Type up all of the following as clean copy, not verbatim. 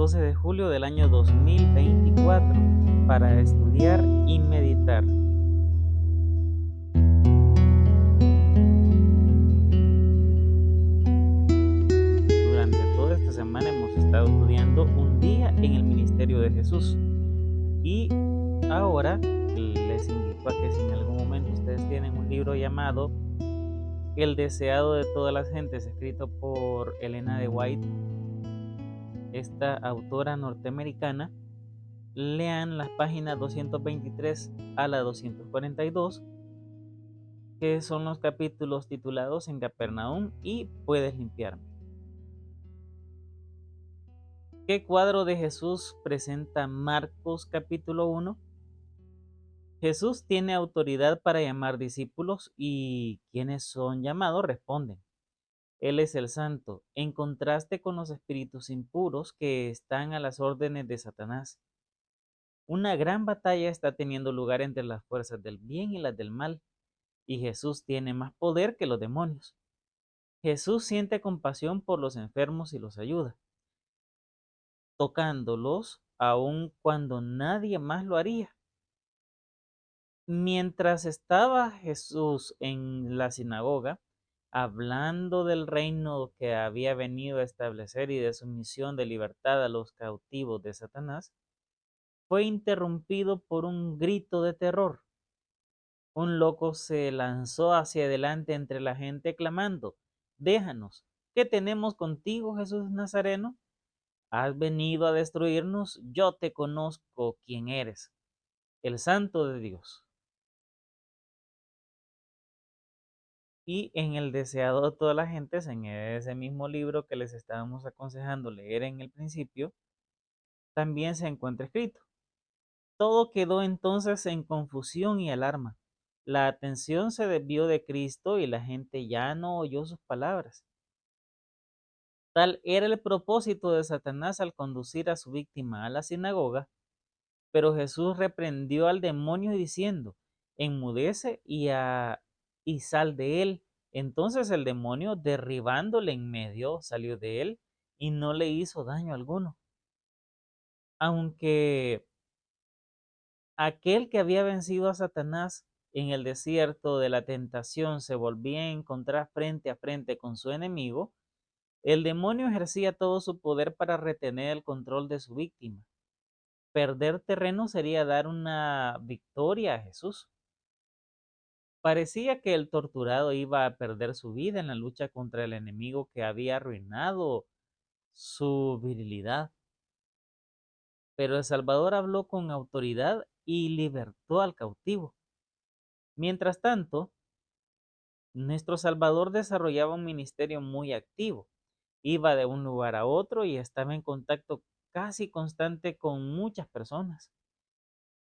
12 de julio del año 2024 para estudiar y meditar. Durante toda esta semana hemos estado estudiando un día en el ministerio de Jesús. Y ahora les invito a que si en algún momento ustedes tienen un libro llamado El deseado de todas las gentes, escrito por Elena de White, esta autora norteamericana, lean las páginas 223 a la 242, que son los capítulos titulados En Capernaum y Puedes limpiarme. ¿Qué cuadro de Jesús presenta Marcos capítulo 1? Jesús tiene autoridad para llamar discípulos y quienes son llamados responden. Él es el santo, en contraste con los espíritus impuros que están a las órdenes de Satanás. Una gran batalla está teniendo lugar entre las fuerzas del bien y las del mal, y Jesús tiene más poder que los demonios. Jesús siente compasión por los enfermos y los ayuda, tocándolos aun cuando nadie más lo haría. Mientras estaba Jesús en la sinagoga, hablando del reino que había venido a establecer y de su misión de libertad a los cautivos de Satanás, fue interrumpido por un grito de terror. Un loco se lanzó hacia adelante entre la gente clamando: «Déjanos, ¿qué tenemos contigo, Jesús Nazareno? ¿Has venido a destruirnos? Yo te conozco quién eres, el Santo de Dios». Y en El deseado de todas las gentes, en ese mismo libro que les estábamos aconsejando leer en el principio, también se encuentra escrito: todo quedó entonces en confusión y alarma. La atención se desvió de Cristo y la gente ya no oyó sus palabras. Tal era el propósito de Satanás al conducir a su víctima a la sinagoga, pero Jesús reprendió al demonio diciendo: enmudece y sal de él. Entonces el demonio, derribándole en medio, salió de él y no le hizo daño alguno. Aunque aquel que había vencido a Satanás en el desierto de la tentación se volvía a encontrar frente a frente con su enemigo, el demonio ejercía todo su poder para retener el control de su víctima. Perder terreno sería dar una victoria a Jesús. Parecía que el torturado iba a perder su vida en la lucha contra el enemigo que había arruinado su virilidad. Pero el Salvador habló con autoridad y libertó al cautivo. Mientras tanto, nuestro Salvador desarrollaba un ministerio muy activo. Iba de un lugar a otro y estaba en contacto casi constante con muchas personas.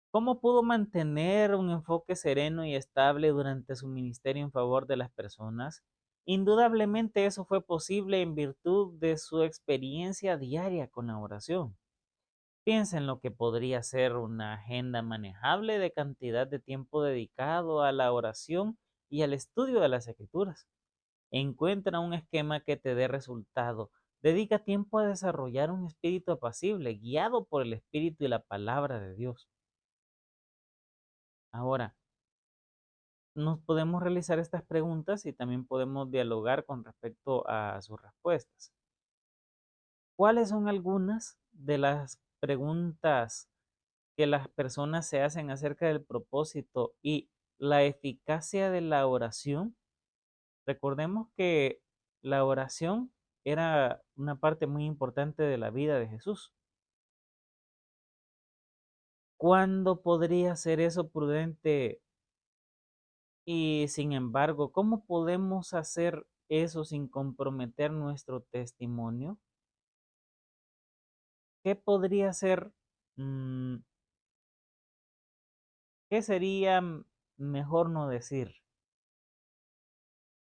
¿Cómo pudo mantener un enfoque sereno y estable durante su ministerio en favor de las personas? Indudablemente eso fue posible en virtud de su experiencia diaria con la oración. Piensa en lo que podría ser una agenda manejable de cantidad de tiempo dedicado a la oración y al estudio de las escrituras. Encuentra un esquema que te dé resultado. Dedica tiempo a desarrollar un espíritu apacible, guiado por el Espíritu y la palabra de Dios. Ahora, nos podemos realizar estas preguntas y también podemos dialogar con respecto a sus respuestas. ¿Cuáles son algunas de las preguntas que las personas se hacen acerca del propósito y la eficacia de la oración? Recordemos que la oración era una parte muy importante de la vida de Jesús. ¿Cuándo podría ser eso prudente? Y sin embargo, ¿cómo podemos hacer eso sin comprometer nuestro testimonio? ¿Qué podría ser, mm, qué sería mejor no decir?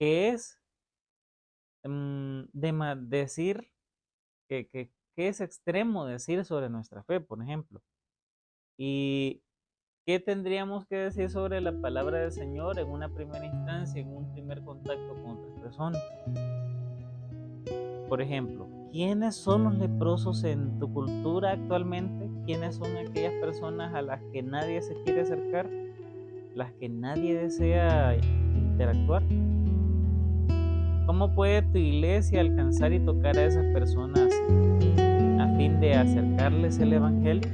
¿Qué es decir que es extremo decir sobre nuestra fe, por ejemplo? ¿Y qué tendríamos que decir sobre la palabra del Señor en una primera instancia, en un primer contacto con otras personas? Por ejemplo, ¿quiénes son los leprosos en tu cultura actualmente? ¿Quiénes son aquellas personas a las que nadie se quiere acercar? ¿Las que nadie desea interactuar? ¿Cómo puede tu iglesia alcanzar y tocar a esas personas a fin de acercarles el evangelio?